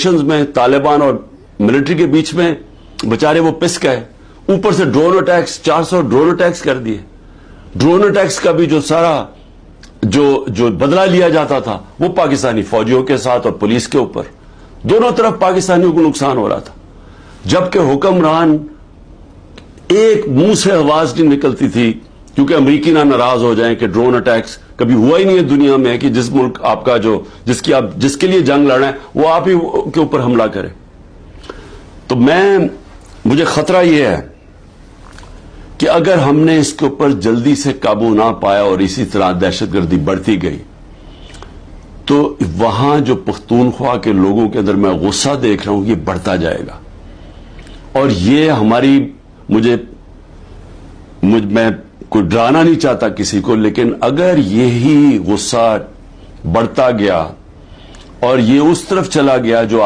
Elections میں तालिबान और military के बीच में बेचारे वो पिस गए, ऊपर से ड्रोन अटैक्स, 400 ड्रोन अटैक्स कर दिए. ड्रोन अटैक्स का भी जो सारा जो बदला लिया जाता था वो पाकिस्तानी फौजियों के साथ और पुलिस के ऊपर, दोनों तरफ पाकिस्तानियों को नुकसान हो रहा था. जबकि हुक्मरान एक मुंह से आवाज नहीं निकलती थी क्योंकि अमरीकी ना नाराज हो जाएं कि ड्रोन अटैक्स कभी हुआ ही नहीं है दुनिया में कि जिस मुल्क आपका जिसके लिए जंग लड़ना है वो आप ही के ऊपर हमला करे. तो मुझे खतरा यह है कि अगर हमने इसके ऊपर जल्दी से काबू ना पाया और इसी तरह दहशतगर्दी बढ़ती गई तो वहां जो पख्तूनख्वा के लोगों के अंदर मैं गुस्सा देख रहा हूं ये बढ़ता जाएगा. और ये मैं कोई डराना नहीं चाहता किसी को, लेकिन अगर यही गुस्सा बढ़ता गया और ये उस तरफ चला गया जो